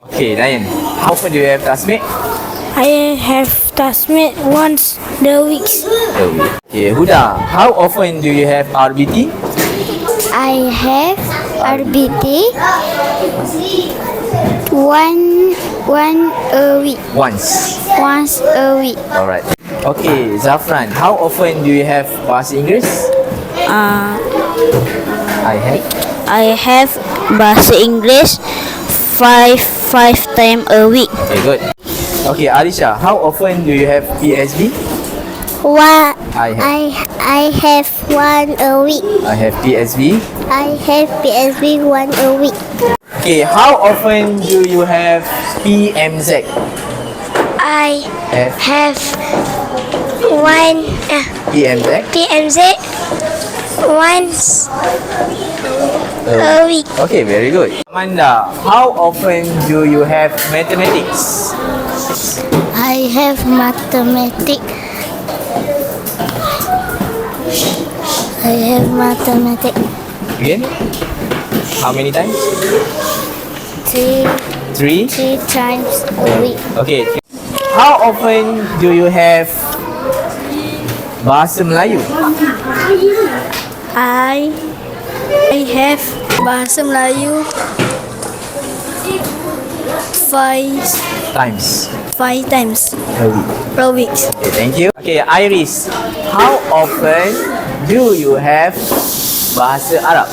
Okay, Ryan, how often do you have classmate? I have classmate once the week. Okay, Huda, how often do you have RBT? I have RBT one a week. Once. Once a week. Alright. Okay, Zafran, how often do you have bahasa Inggeris? I I have bahasa Inggeris five time a week. Okay, good. Okay, Alisha, how often do you have PSB? I have one a week. I have PSB. I have PSB one a week. Okay, how often do you have PMZ? I Have have one PMZ? PMZ once a week. Okay, very good. Amanda, how often do you have mathematics? I have mathematics. I have mathematics Again? How many times? three 3? times a week. Okay. How often do you have bahasa Melayu? I have bahasa Melayu Times. five times A week. per week. Okay, thank you. Okay, Iris, how often do you have bahasa Arab?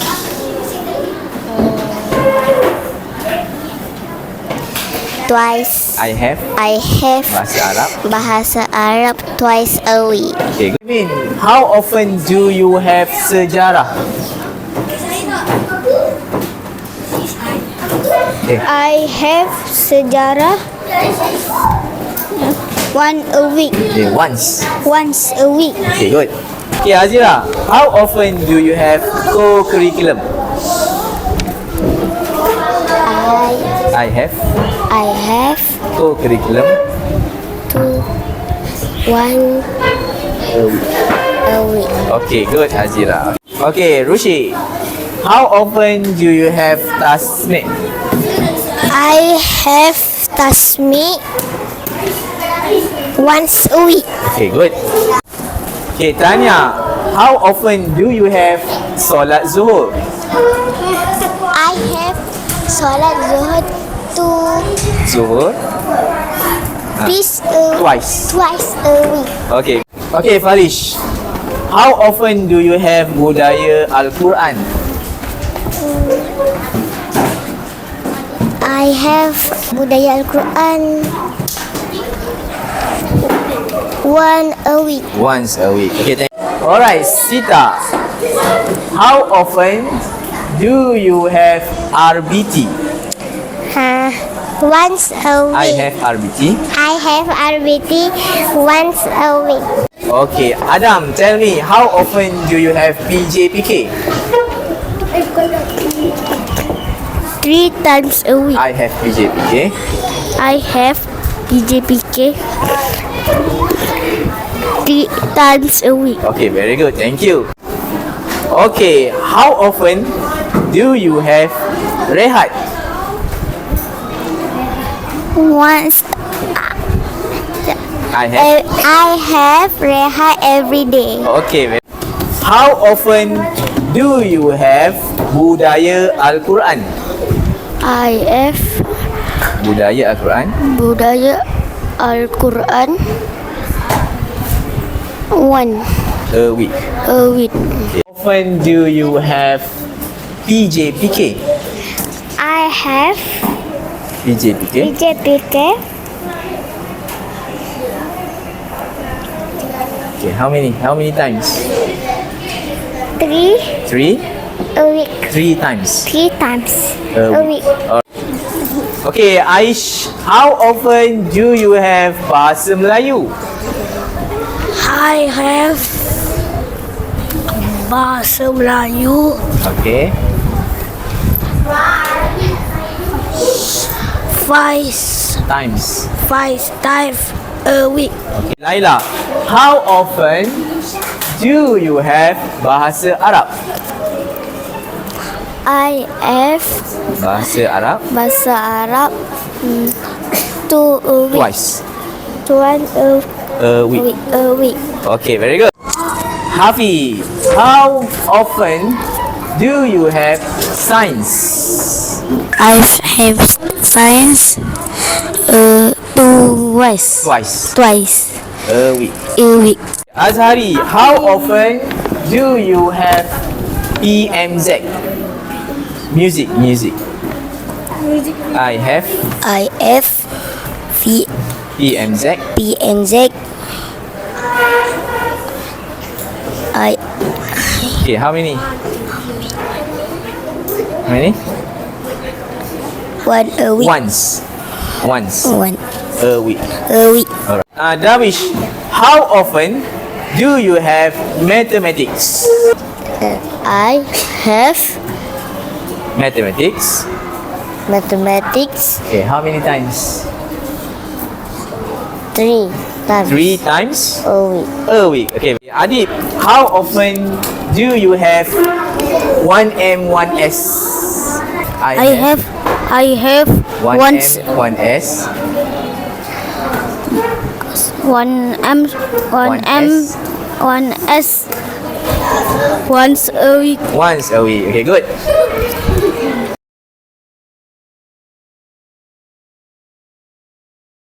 Twice. I have I have bahasa Arab. bahasa Arab twice a week. Okay, Min, how often do you have sejarah? Okay. I have sejarah one a week. Okay, once. Once a week. Okay, good. Okay, Azira, how often do you have co-curriculum? I have I have co-curriculum one a week. Okay, good, Azira. Okay, Rushi, how often do you have classmate? I have tasmi once a week. Okay, good. Okay, Tanya, how often do you have solat zuhur? I have solat zuhur Zuhur? Twice. twice a week. Okay. Okay, Farish, how often do you have budaya Al-Quran? I have budaya Al-Quran one a week. Once a week. Okay, thank you. Alright, Sita, how often do you have RBT? Once a week. I have RBT. I have RBT once a week. Okay, Adam, tell me, how often do you have PJPK? 3 times a week. I have PJPK. I have PJPK 3 times a week. Okay, very good. Thank you. Okay, how often do you have rehat? Once. I have. I have rehat every day. Okay. How often do you have budaya Al-Quran? I have Budaya Al-Quran. budaya Al-Quran one A week. a week. How often do you have PJPK? I have PJPK. PJPK Okay, how many times? 3 3? a week. 3 times. 3 times A a week. Okay, Aish, how often do you have bahasa Melayu? I have bahasa Melayu Okay. five times a week. Okay. Laila, how often do you have bahasa Arab? I have Bahasa Arab bahasa Arab two a week. twice One a week. a week. Okay, very good. Hafi, how often do you have science? I have science twice. Twice a week. A week. Azhari, how often do you have PMZ? Music. I have I have PMZ. PNZ. I Okay, how many? How many? one a week. Once One a week. a week. Alright. Darwish, how often do you have mathematics? I have Mathematics. mathematics Okay, how many times? 3 times 3 times a week. a week. Okay. Adib, how often do you have 1M, 1S? I have 1M, once 1S. 1M 1S. 1S once a week. Once a week. Okay, good.